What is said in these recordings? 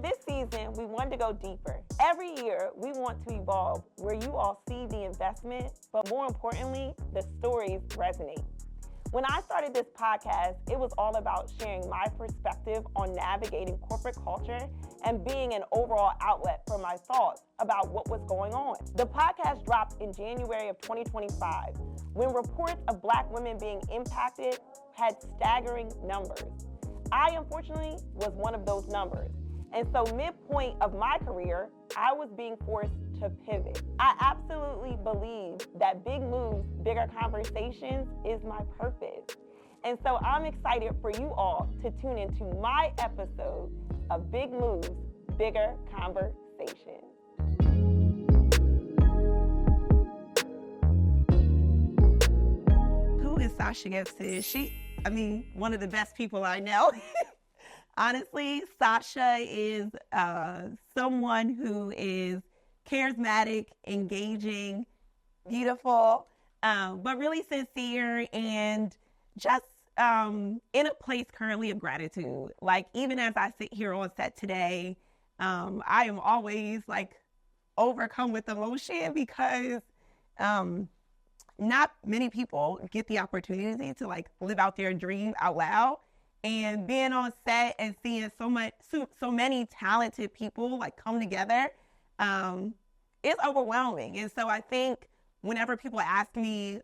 this season, we wanted to go deeper. Every year, we want to evolve where you all see the investment, but more importantly, the stories resonate. When I started this podcast, it was all about sharing my perspective on navigating corporate culture and being an overall outlet for my thoughts about what was going on. The podcast dropped in January of 2025, when reports of Black women being impacted had staggering numbers. I, unfortunately, was one of those numbers. And so midpoint of my career, I was being forced to pivot. I absolutely believe that big moves, bigger conversations is my purpose. And so I'm excited for you all to tune into my episode of Big Moves, Bigger Conversations. Who is Sasha Gibson? One of the best people I know. Honestly, Sasha is someone who is charismatic, engaging, beautiful, but really sincere and just in a place currently of gratitude. Like, even as I sit here on set today, I am always overcome with emotion because not many people get the opportunity to live out their dream out loud. And being on set and seeing so many talented people come together, it's overwhelming. And so I think whenever people ask me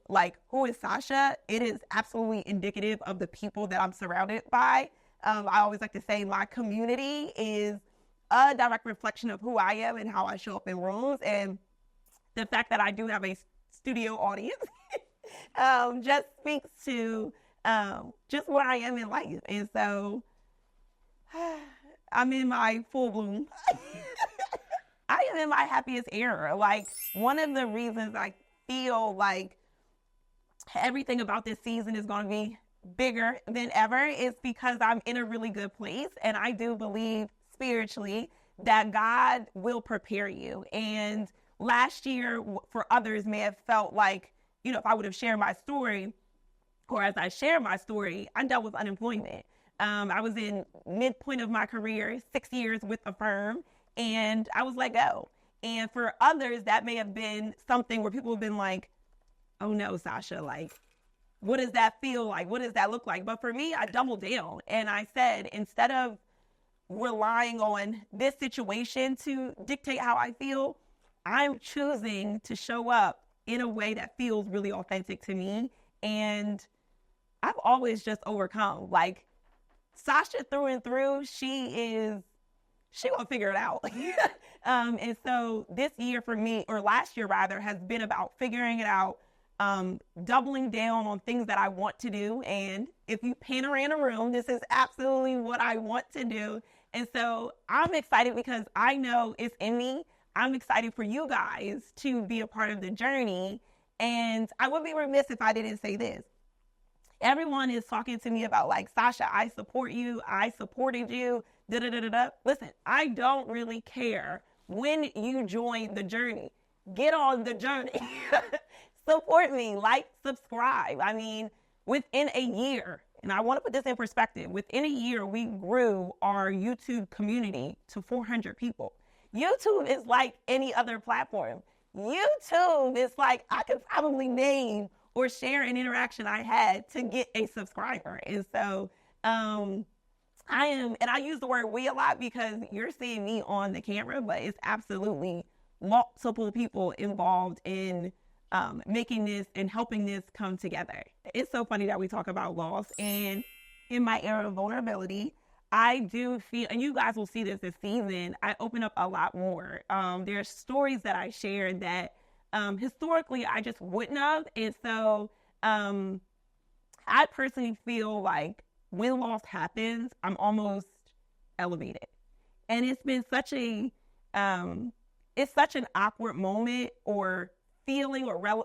who is Sasha, it is absolutely indicative of the people that I'm surrounded by. I always like to say my community is a direct reflection of who I am and how I show up in rooms. And the fact that I do have a studio audience just speaks to just where I am in life. And so I'm in my full bloom. I am in my happiest era. One of the reasons I feel like everything about this season is going to be bigger than ever is because I'm in a really good place. And I do believe spiritually that God will prepare you. And last year, for others, may have felt if I would have shared my story, or as I share my story, I dealt with unemployment. I was in midpoint of my career, 6 years with a firm, and I was let go. And for others, that may have been something where people have been like, oh no, Sasha, what does that feel like? What does that look like? But for me, I doubled down and I said, instead of relying on this situation to dictate how I feel, I'm choosing to show up in a way that feels really authentic to me. And I've always just overcome. Sasha through and through, she will figure it out. And so this year for me, or last year rather, has been about figuring it out, doubling down on things that I want to do. And if you pan around a room, this is absolutely what I want to do. And so I'm excited because I know it's in me. I'm excited for you guys to be a part of the journey. And I would be remiss if I didn't say this. Everyone is talking to me about Sasha, I support you. I supported you. Da-da-da-da-da. Listen, I don't really care when you join the journey. Get on the journey. Support me. Subscribe. Within a year, and I want to put this in perspective, within a year, we grew our YouTube community to 400 people. YouTube is like any other platform. YouTube is I could probably name or share an interaction I had to get a subscriber. And so I use the word we a lot because you're seeing me on the camera, but it's absolutely multiple people involved in making this and helping this come together. It's so funny that we talk about loss, and in my era of vulnerability, I do feel, and you guys will see this season, I open up a lot more. There's stories that I share that historically I just wouldn't have. And so I personally feel when loss happens, I'm almost elevated. And it's been such an awkward moment or feeling or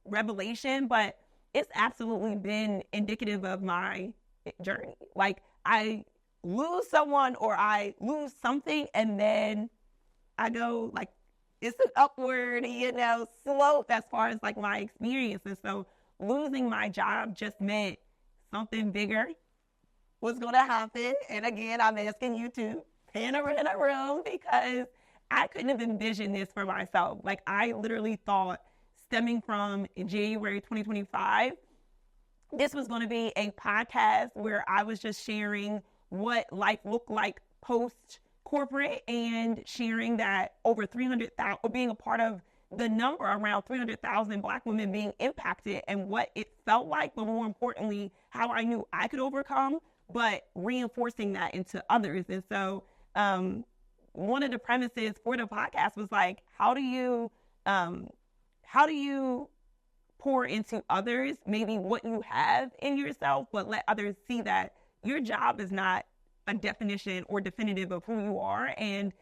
revelation, but it's absolutely been indicative of my journey. I lose someone or I lose something, and then I go it's an upward, slope as far as my experience. And so losing my job just meant something bigger was going to happen. And again, I'm asking you to in a room because I couldn't have envisioned this for myself. Like, I literally thought, stemming from January 2025, this was going to be a podcast where I was just sharing what life looked like post corporate and sharing that over 300,000, or being a part of the number around 300,000 Black women being impacted and what it felt like, but more importantly, how I knew I could overcome, but reinforcing that into others. And so one of the premises for the podcast was like, how do you pour into others maybe what you have in yourself, but let others see that your job is not a definition or definitive of who you are, and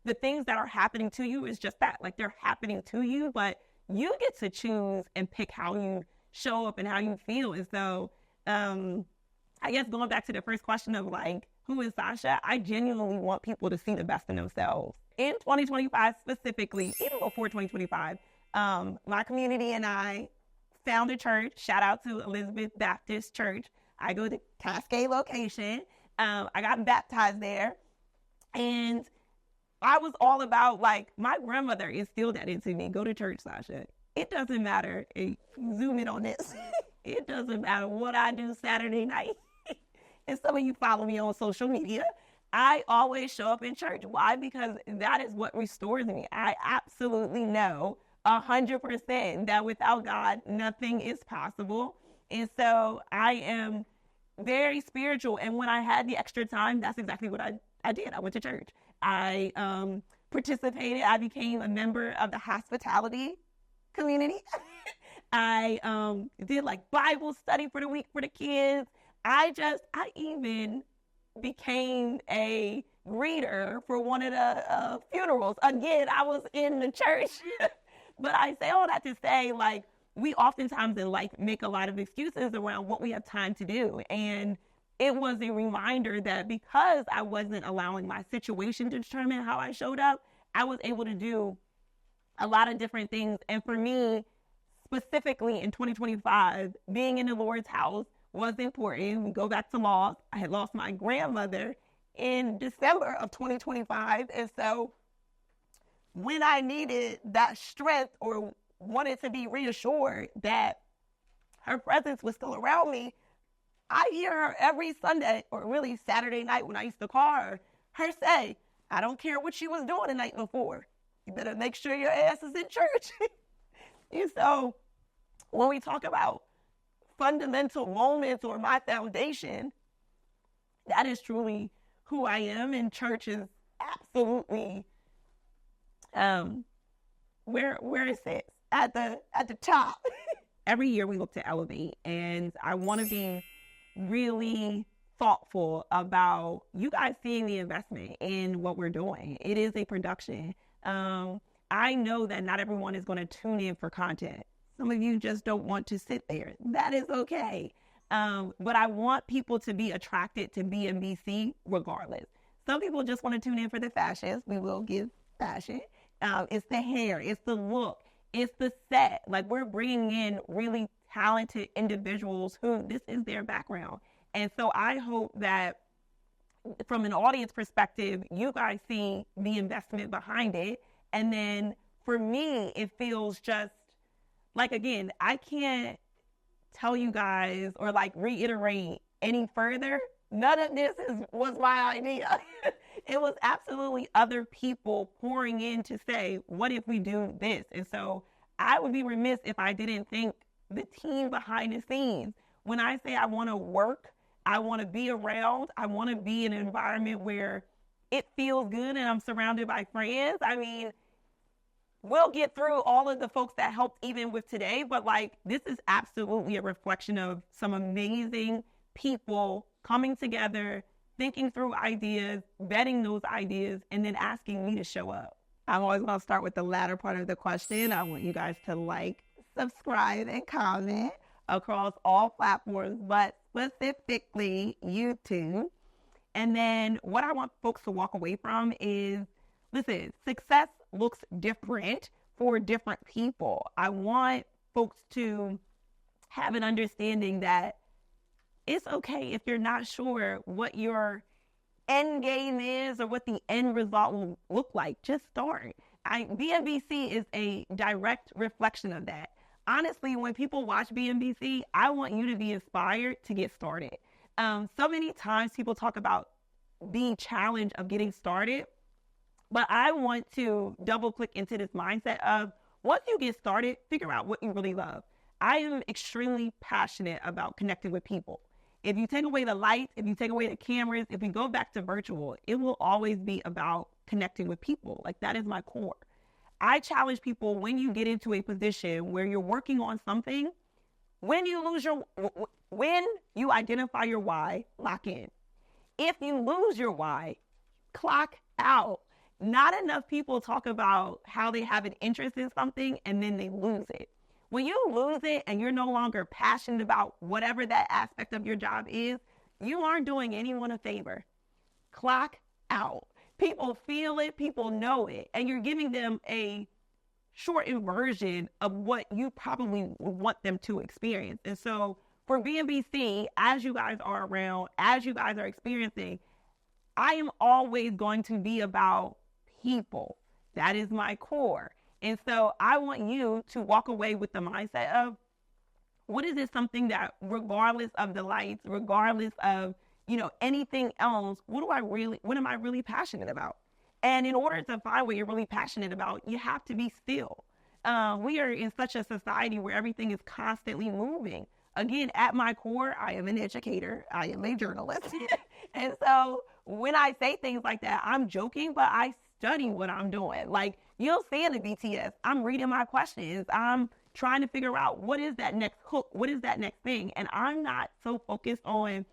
the things that are happening to you is just that, like, they're happening to you, but you get to choose and pick how you show up and how you feel. And so I guess going back to the first question of like, who is Sasha? I genuinely want people to see the best in themselves. In 2025 specifically, even before 2025, my community and I found a church. Shout out to Elizabeth Baptist Church. I go to Cascade location. I got baptized there. And I was all about, like, my grandmother instilled that into me. Go to church, Sasha. It doesn't matter. Zoom in on this. It doesn't matter what I do Saturday night. And some of you follow me on social media. I always show up in church. Why? Because that is what restores me. I absolutely know 100% that without God, nothing is possible. And so I am very spiritual. And when I had the extra time, that's exactly what I did. I went to church. I participated. I became a member of the hospitality community. I did like Bible study for the week for the kids. I even became a greeter for one of the funerals. Again, I was in the church. But I say all that to say, like, we oftentimes in life make a lot of excuses around what we have time to do. And it was a reminder that because I wasn't allowing my situation to determine how I showed up, I was able to do a lot of different things. And for me, specifically in 2025, being in the Lord's house was important. We go back to loss. I had lost my grandmother in December of 2025. And so when I needed that strength or wanted to be reassured that her presence was still around me, I hear her every Sunday, or really Saturday night when I used to call her say, I don't care what she was doing the night before. You better make sure your ass is in church. And so when we talk about fundamental moments or my foundation, that is truly who I am. And church is absolutely where it sits at the top. Every year we look to elevate, and I want to be really thoughtful about you guys seeing the investment in what we're doing. It is a production. I know that not everyone is going to tune in for content. Some of you just don't want to sit there. That is okay. But I want people to be attracted to BMBC regardless. Some people just want to tune in for the fashions. We will give fashion. It's the hair. It's the look. It's the set. Like, we're bringing in really talented individuals who this is their background. And so I hope that from an audience perspective, you guys see the investment behind it. And then for me, it feels just like, again, I can't tell you guys or like reiterate any further. None of this was my idea. It was absolutely other people pouring in to say, what if we do this? And so I would be remiss if I didn't thank the team behind the scenes. When I say I want to work, I want to be around, I want to be in an environment where it feels good and I'm surrounded by friends. I mean, we'll get through all of the folks that helped even with today, but like, this is absolutely a reflection of some amazing people coming together, thinking through ideas, vetting those ideas, and then asking me to show up. I'm always going to start with the latter part of the question. I want you guys to like, subscribe, and comment across all platforms, but specifically YouTube. And then what I want folks to walk away from is, listen, success looks different for different people. I want folks to have an understanding that it's okay if you're not sure what your end game is or what the end result will look like. Just start. BNBC is a direct reflection of that. Honestly, when people watch BNBC, I want you to be inspired to get started. So many times people talk about being challenged of getting started, but I want to double click into this mindset of once you get started, figure out what you really love. I am extremely passionate about connecting with people. If you take away the lights, if you take away the cameras, if we go back to virtual, it will always be about connecting with people. Like, that is my core. I challenge people, when you get into a position where you're working on something, when you identify your why, lock in. If you lose your why, clock out. Not enough people talk about how they have an interest in something and then they lose it. When you lose it and you're no longer passionate about whatever that aspect of your job is, you aren't doing anyone a favor. Clock out. People feel it, people know it, and you're giving them a shortened version of what you probably would want them to experience. And so for BNBC, as you guys are around, as you guys are experiencing, I am always going to be about people. That is my core. And so I want you to walk away with the mindset of, what is it, something that regardless of the lights, regardless of, anything else, what am I really passionate about? And in order to find what you're really passionate about, you have to be still. We are in such a society where everything is constantly moving. Again, at my core, I am an educator. I am a journalist. And so when I say things like that, I'm joking, but I study what I'm doing. Like, you'll see in the BTS, I'm reading my questions. I'm trying to figure out, what is that next hook? What is that next thing? And I'm not so focused on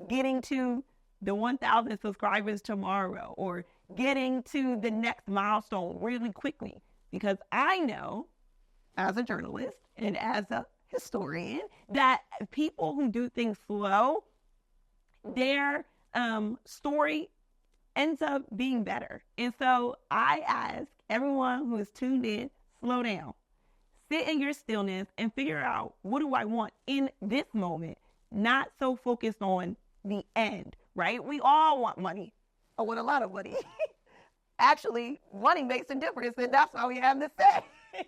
getting to the 1,000 subscribers tomorrow or getting to the next milestone really quickly, because I know, as a journalist and as a historian, that people who do things slow, their story ends up being better. And so I ask everyone who is tuned in, slow down, sit in your stillness and figure out, what do I want in this moment? Not so focused on the end, right? We all want money. I want a lot of money. Actually, money makes a difference, and that's why we have this say.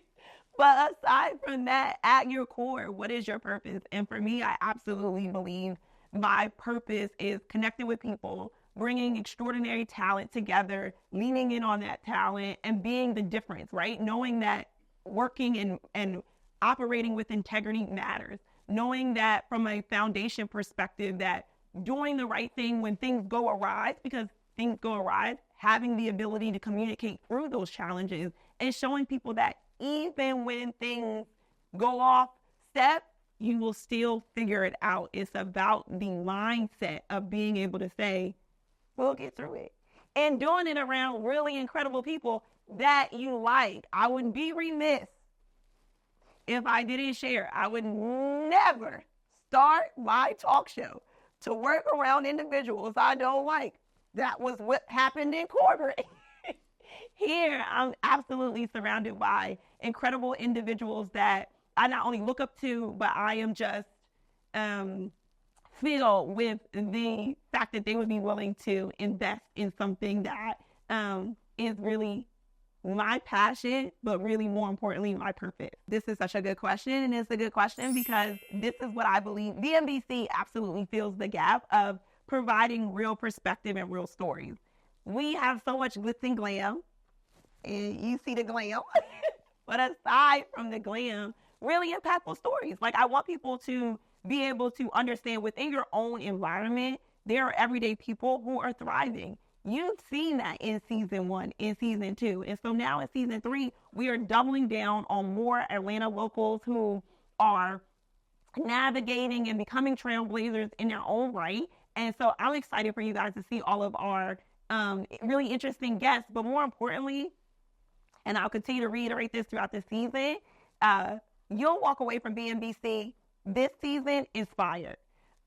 But aside from that, at your core, what is your purpose? And for me, I absolutely believe my purpose is connecting with people, bringing extraordinary talent together, leaning in on that talent, and being the difference, right? Knowing that working and operating with integrity matters. Knowing that from a foundation perspective, that doing the right thing when things go awry, because things go awry, having the ability to communicate through those challenges and showing people that even when things go off step, you will still figure it out. It's about the mindset of being able to say, we'll get through it. And doing it around really incredible people that you like. I wouldn't be remiss if I didn't share. I would never start my talk show to work around individuals I don't like. That was what happened in corporate. Here, I'm absolutely surrounded by incredible individuals that I not only look up to, but I am just filled with the fact that they would be willing to invest in something that is really my passion, but really more importantly, my purpose. This is such a good question, and it's a good question because this is what I believe. BNBC absolutely fills the gap of providing real perspective and real stories. We have so much glitz and glam, and you see the glam, but aside from the glam, really impactful stories. Like, I want people to be able to understand within your own environment, there are everyday people who are thriving. You've seen that in season 1, in season 2. And so now in season 3, we are doubling down on more Atlanta locals who are navigating and becoming trailblazers in their own right. And so I'm excited for you guys to see all of our really interesting guests. But more importantly, and I'll continue to reiterate this throughout the season, you'll walk away from BNBC this season inspired.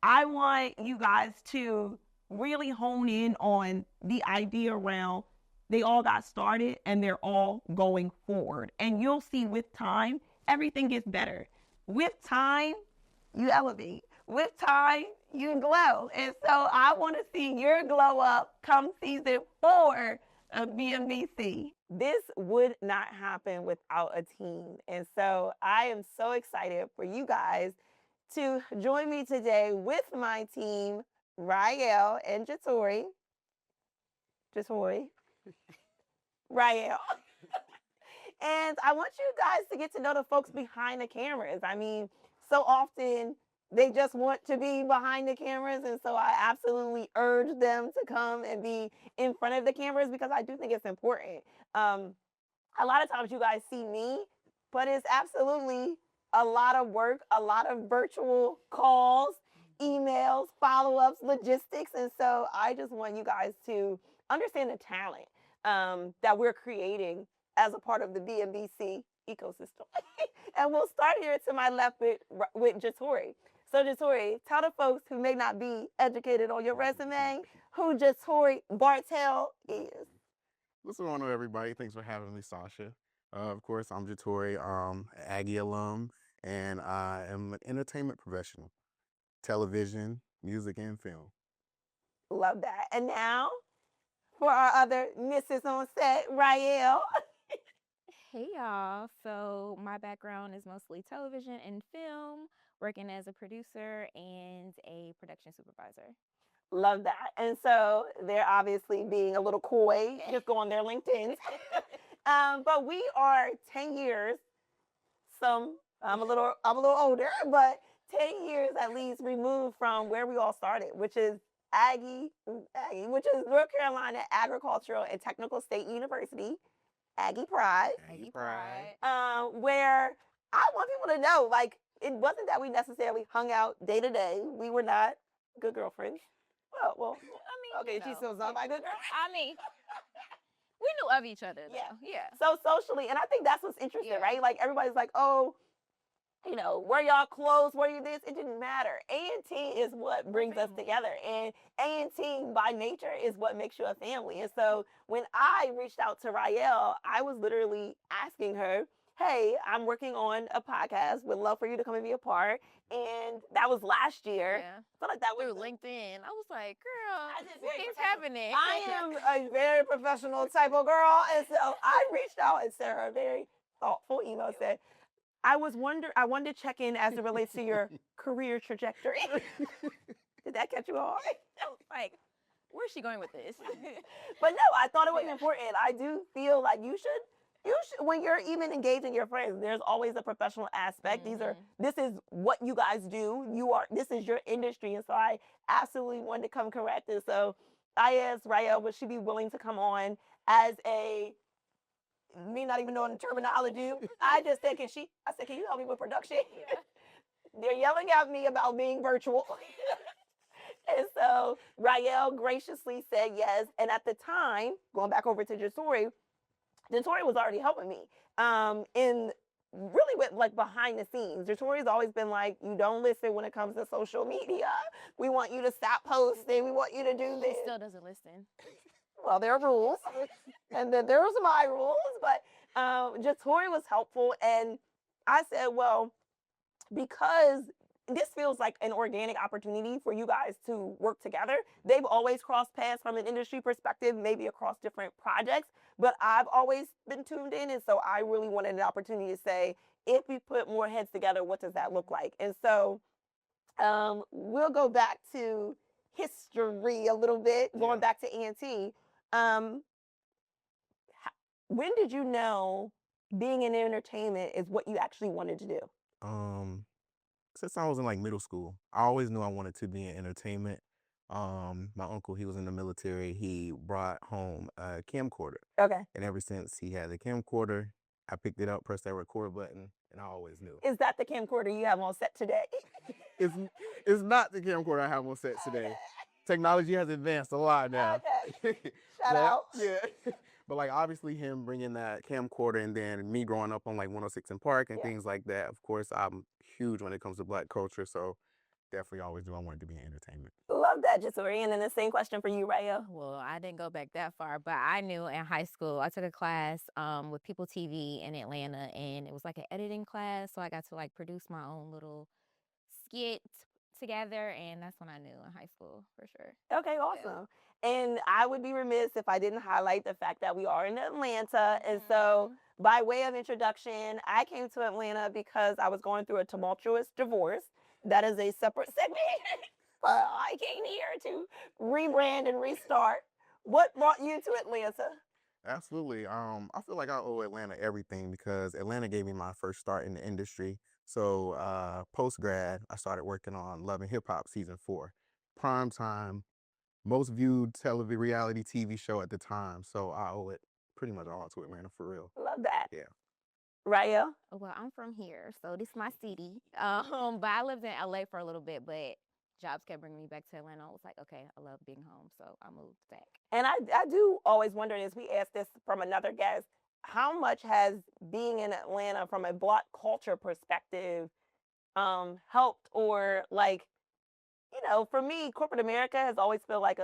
I want you guys to really hone in on the idea around they all got started and they're all going forward. And you'll see with time, everything gets better. With time, you elevate. With time, You glow. And so I want to see your glow up come season 4 of BMBC. This would not happen without a team. And so I am so excited for you guys to join me today with my team, Rael and Jatori. Rael. And I want you guys to get to know the folks behind the cameras. I mean, so often they just want to be behind the cameras. And so I absolutely urge them to come and be in front of the cameras because I do think it's important. A lot of times you guys see me, but it's absolutely a lot of work, a lot of virtual calls, emails, follow-ups, logistics. And so I just want you guys to understand the talent that we're creating as a part of the BMBC ecosystem. And we'll start here to my left with Jatori. So Jatori, tell the folks who may not be educated on your resume who Jatori Bartell is. What's going on, everybody? Thanks for having me, Sasha. Of course, I'm Jatori, Aggie alum, and I am an entertainment professional, television, music, and film. Love that. And now for our other missus on set, Rael. Hey y'all. So my background is mostly television and film, working as a producer and a production supervisor. Love that. And so they're obviously being a little coy, just go on their LinkedIn. But we are 10 years, I'm a little older, but 10 years at least removed from where we all started, which is Aggie, which is North Carolina Agricultural and Technical State University, Aggie Pride. Aggie Pride. Where I want people to know, like, it wasn't that we necessarily hung out day to day. We were not good girlfriends. Well, I mean, okay, she still sounds like a good girl. I mean, we knew of each other though. Yeah. So socially, and I think that's what's interesting, Yeah. right? Like everybody's like, oh, where y'all close, where you this, it didn't matter. A&T is what brings us together. And A&T by nature is what makes you a family. And so when I reached out to Rael, I was literally asking her, hey, I'm working on a podcast. Would love for you to come and be a part. And that was last year. Yeah. I feel like that was Through LinkedIn. I was like, I girl, just what very is professional. happening? I am a very professional type of girl. And so I reached out and sent her a very thoughtful email. Said, I wanted to check in as it relates to your career trajectory. Did that catch you off? I was like, where's she going with this? But no, I thought it was important. I do feel like you should, when you're even engaging your friends, there's always a professional aspect. This is what you guys do. This is your industry. And so I absolutely wanted to come correct. And so I asked Rael, would she be willing to come on as me not even knowing the terminology. I just said, can you help me with production? They're yelling at me about being virtual. And so Rael graciously said yes. And at the time, going back over to Jatori was already helping me in really with like behind the scenes. Jatori's always been like, you don't listen when it comes to social media. We want you to stop posting. We want you to do this. She still doesn't listen. Well, there are rules, and then there was my rules, but Jatori was helpful, and I said, well, because this feels like an organic opportunity for you guys to work together. They've always crossed paths from an industry perspective, maybe across different projects, but I've always been tuned in, and so I really wanted an opportunity to say, if we put more heads together, what does that look like? And so we'll go back to history a little bit, going back to A&T. When did you know being in entertainment is what you actually wanted to do? Since I was in like middle school, I always knew I wanted to be in entertainment. My uncle, he was in the military. He brought home a camcorder. Okay. And ever since he had the camcorder, I picked it up, pressed that record button, and I always knew. Is that the camcorder you have on set today? It's not the camcorder I have on set today. Technology has advanced a lot now. Okay. Shout out. Yeah. But like obviously him bringing that camcorder and then me growing up on like 106 and Park and things like that. Of course, I'm huge when it comes to Black culture. So definitely always knew I wanted to be in entertainment. Love that, Jatori. And then the same question for you, Rael. Well, I didn't go back that far, but I knew in high school, I took a class with People TV in Atlanta, and it was like an editing class. So I got to like produce my own little skit together, and that's when I knew in high school for sure. Okay, awesome. And I would be remiss if I didn't highlight the fact that we are in Atlanta. And so, Mhm. by way of introduction, I came to Atlanta because I was going through a tumultuous divorce. That is a separate segment. But I came here to rebrand and restart. What brought you to Atlanta? Absolutely. I feel like I owe Atlanta everything because Atlanta gave me my first start in the industry. So post grad, I started working on Love and Hip Hop season 4, prime time, most viewed television reality TV show at the time. So I owe it pretty much all to Atlanta for real. Love that. Yeah. Rael? Well, I'm from here, so this is my city. But I lived in LA for a little bit, but jobs kept bringing me back to Atlanta. I was like, okay, I love being home, so I moved back. And I do always wonder, as we asked this from another guest, how much has being in Atlanta from a Black culture perspective helped, or like, for me, corporate America has always felt like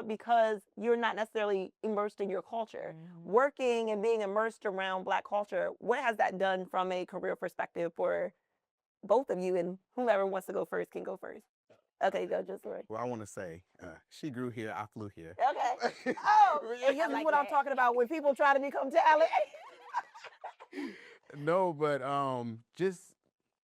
because you're not necessarily immersed in your culture. Mhm. Working and being immersed around Black culture, what has that done from a career perspective for both of you? And whoever wants to go first can go first. Okay, go, just right. Well, I want to say, she grew here, I flew here. Okay. Oh, and this is like what I'm that. talking about when people try to become talented. No, but just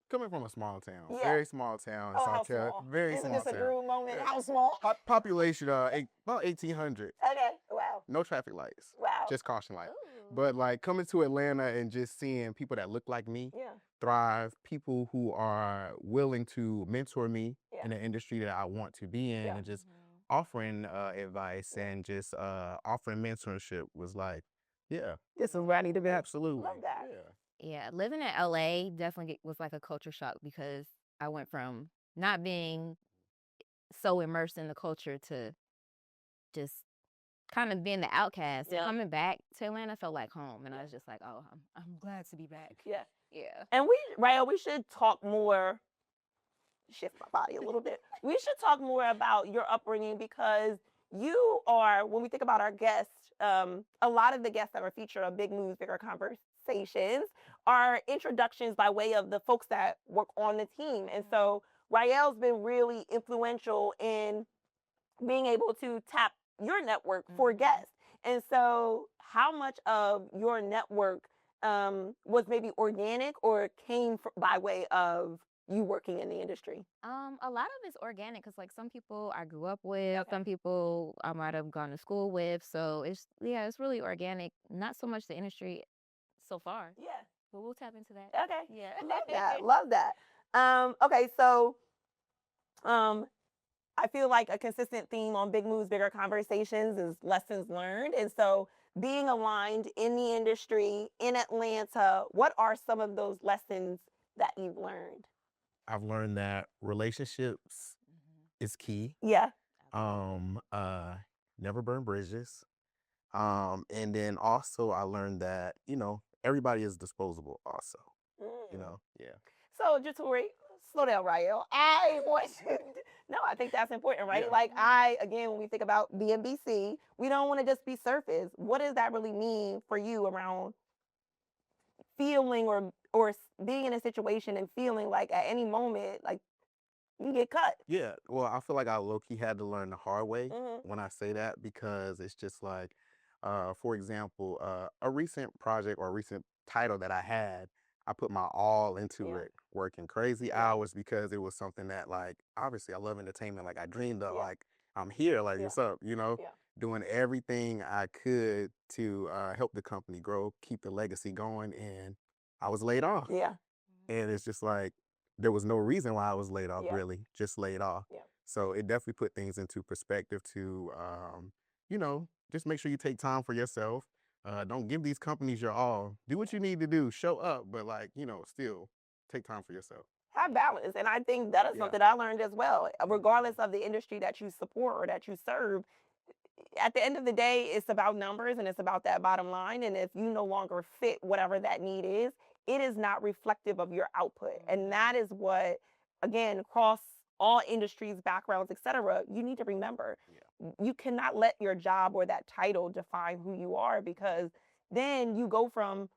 coming from a small town, Yeah. very small town in Oh, how South Carolina, small? very Isn't small this a town. Drew moment? Yeah. How small? Population about 1,800. Okay. Wow. No traffic lights, Wow. just caution lights. Ooh. But like coming to Atlanta and just seeing people that look like me Yeah. thrive, people who are willing to mentor me Yeah. in the industry that I want to be in, Yeah. and just Mhm. offering advice and just offering mentorship was like, yeah, This is where I need to be. absolutely. Love that. Yeah. Yeah, living in LA definitely was like a culture shock because I went from not being so immersed in the culture to just kind of being the outcast. Yeah. Coming back to Atlanta felt like home, and I was just like, oh, I'm glad to be back. Yeah. Yeah. And we should talk more. Shift my body a little bit. We should talk more about your upbringing because you are, when we think about our guests, a lot of the guests that are featured on Big Moves, Bigger Conversations are introductions by way of the folks that work on the team. And so Rael's been really influential in being able to tap your network for Mhm. guests. And so, how much of your network was maybe organic or came by way of you working in the industry? A lot of it's organic because like some people I grew up with, Okay. some people I might have gone to school with. So it's really organic. Not so much the industry so far, Yeah. but we'll tap into that. Okay. Yeah. Love that. Love that. Okay, so I feel like a consistent theme on Big Moves, Bigger Conversations is lessons learned. And so, being aligned in the industry in Atlanta, what are some of those lessons that you've learned? I've learned that relationships Mhm. is key. Yeah. Never burn bridges. And then also I learned that, everybody is disposable also, Mm. yeah. So, Jatori, slow down, Rael. I want you. No, I think that's important, right? Yeah. Like, again, when we think about BNBC, we don't want to just be surface. What does that really mean for you around feeling or being in a situation and feeling like at any moment, like you get cut? Yeah, well, I feel like I low-key had to learn the hard way Hmm. when I say that because it's just like, for example, a recent project or a recent title that I had, I put my all into Yeah. it, working crazy Yeah. hours because it was something that, like, obviously I love entertainment, like I dreamed of, Yeah. like I'm here, like Yeah. what's up, Yeah. doing everything I could to help the company grow, keep the legacy going, and I was laid off. Yeah. And it's just like there was no reason why I was laid off, Yeah. really, just laid off. Yeah. So it definitely put things into perspective to, just make sure you take time for yourself. Don't give these companies your all. Do what you need to do, show up, but like, still take time for yourself. Have balance. And I think that is Yeah. something I learned as well. Regardless of the industry that you support or that you serve, at the end of the day, it's about numbers and it's about that bottom line. And if you no longer fit whatever that need is, it is not reflective of your output. And that is what, again, across all industries, backgrounds, etc., you need to remember. You cannot let your job or that title define who you are, because then you go from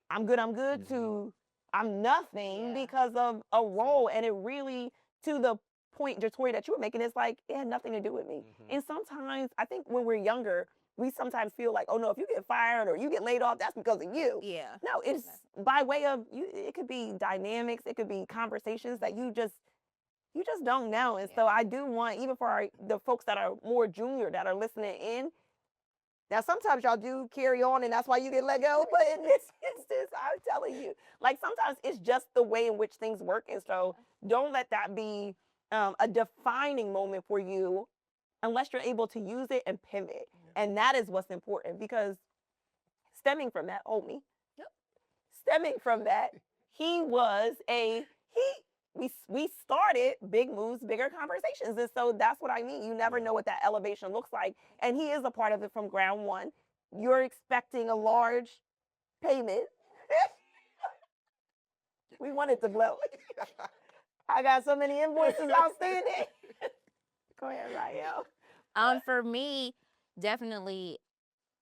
I'm good Mhm. to I'm nothing Yeah. because of a role. And it really, to the point, Jatori, that you were making is like, it had nothing to do with me. Mhm. And sometimes I think when we're younger, we sometimes feel like, oh no, if you get fired or you get laid off, that's because of you. Yeah. No, it's by way of you. It could be dynamics. It could be conversations that you just don't know. And so Yeah. I do want, even for the folks that are more junior that are listening in. Now, sometimes y'all do carry on, and that's why you get let go. But in this instance, I'm telling you, like sometimes it's just the way in which things work. And so don't let that be a defining moment for you unless you're able to use it and pivot. And that is what's important because stemming from that, stemming from that, he was we started Big Moves, Bigger Conversations. And so that's what I mean. You never know what that elevation looks like. And he is a part of it from ground one. You're expecting a large payment. We want it to blow. I got so many invoices outstanding. Go ahead, Rael. For me, definitely,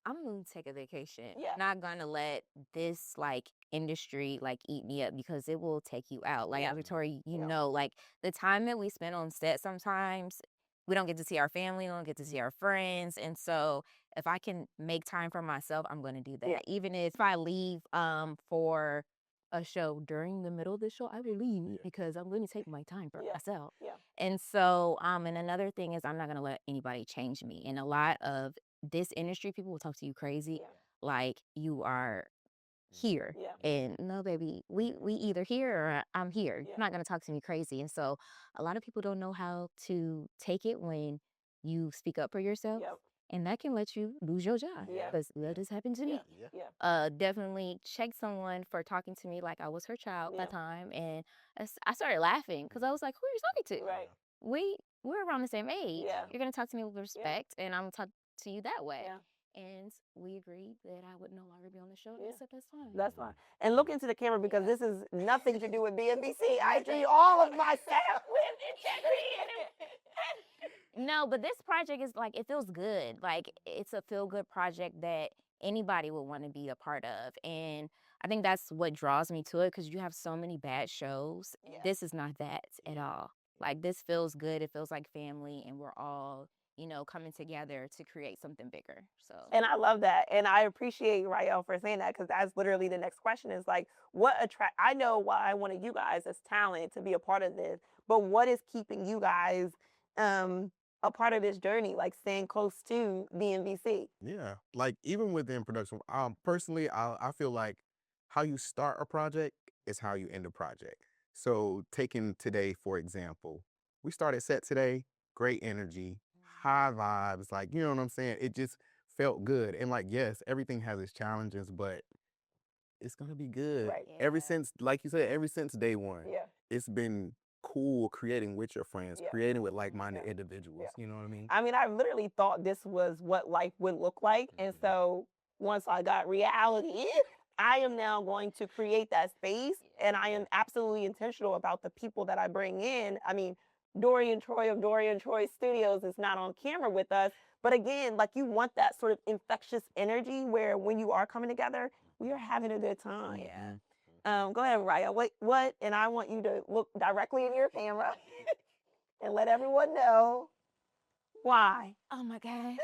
I'm gonna take a vacation. Yeah. Not gonna let this like industry like eat me up because it will take you out. Like Yeah. Victoria, you Yeah. know, like the time that we spend on set sometimes we don't get to see our family, we don't get to see our friends. And so if I can make time for myself, I'm gonna do that. Yeah. Even if I leave for a show during the middle of the show, I will leave Yeah. because I'm gonna take my time for Yeah. myself. Yeah. And so and another thing is I'm not gonna let anybody change me. And a lot of this industry, people will talk to you crazy, Yeah. like you are here. Yeah. And no, baby, we either here or I'm here. Yeah. You're not gonna talk to me crazy. And so a lot of people don't know how to take it when you speak up for yourself. Yep. And that can let you lose your job. Yeah. Because that has happened to me. Yeah. Yeah. Yeah. Definitely check someone for talking to me like I was her child Yeah. that time. And I started laughing because I was like, who are you talking to? Right. We're around the same age. Yeah. You're gonna talk to me with respect, and I'm gonna talk to you that way. Yeah. And we agreed that I would no longer be on the show. Yeah. Except that's fine. That's fine. And look into the camera because this is nothing to do with BNBC. I treat all of my staff with integrity. No, but this project is like, it feels good. Like it's a feel good project that anybody would want to be a part of. And I think that's what draws me to it because you have so many bad shows. Yeah. This is not that at all. Like this feels good. It feels like family, and we're all, coming together to create something bigger. So And I love that. And I appreciate Rael for saying that because that's literally the next question is like, I know why I wanted you guys as talent to be a part of this, but what is keeping you guys a part of this journey, like staying close to BNBC? Yeah, like even within production, personally, I feel like how you start a project is how you end a project. So taking today, for example, we started set today, great energy, high vibes, like, you know what I'm saying? It just felt good. And like, yes, everything has its challenges, but it's gonna be good. Right. Ever Yeah. since, like you said, ever since day one, Yeah. it's been cool creating with your friends, Yeah. creating with like-minded Yeah. individuals. Yeah. You know what I mean? I mean, I literally thought this was what life would look like. And Mhm. so once I got reality, I am now going to create that space. And I am absolutely intentional about the people that I bring in. I mean, Dorian Troy of Dorian Troy Studios is not on camera with us. But again, like you want that sort of infectious energy where when you are coming together, we are having a good time. yeah. Go ahead, Raya. What? And I want you to look directly in your camera and let everyone know why. Oh my God.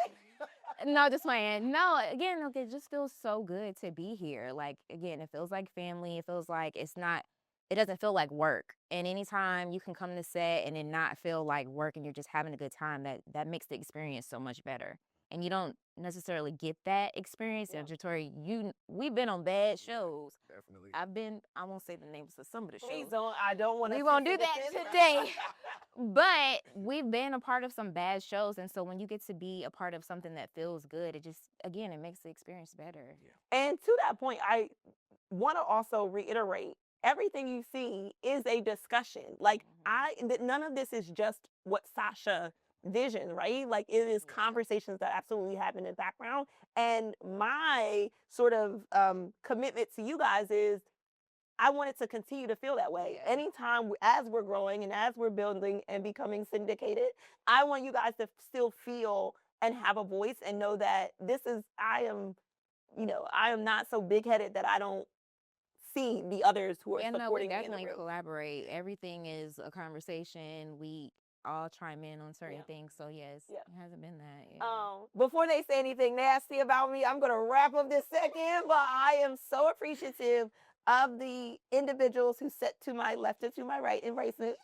No, just playing. No, again, look, it just feels so good to be here. Like, again, it feels like family. It feels like it doesn't feel like work. And anytime you can come to set and it not feel like work and you're just having a good time, that makes the experience so much better. And you don't necessarily get that experience. Yeah. And Jatori, we've been on bad shows. Definitely. I won't say the names of some of the shows. Please don't. I don't want to. We won't do that today. But we've been a part of some bad shows. And so when you get to be a part of something that feels good, it makes the experience better. And to that point, I want to also reiterate everything you see is a discussion. Like none of this is just what Sasha vision, right? Like it is conversations that absolutely happen in the background. And my sort of commitment to you guys is I want it to continue to feel that way. Yeah. Anytime as we're growing and as we're building and becoming syndicated, I want you guys to still feel and have a voice and know that I am not so big headed that I don't see the others who are Yeah, no, we supporting me in the definitely room. collaborate. Everything is a conversation. We all chime in on certain Yeah. things. So yes, Yeah. it hasn't been that. Yeah. Before they say anything nasty about me, I'm gonna wrap up this segment, but I am so appreciative of the individuals who sit to my left and to my right, embracing it.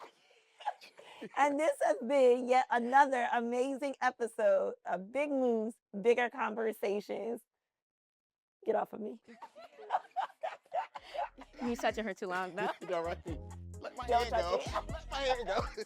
And this has been yet another amazing episode of Big Moves, Bigger Conversations. Get off of me. You touching her too long, though. You all right? Let my Don't hand touch go. me. Let my hand go.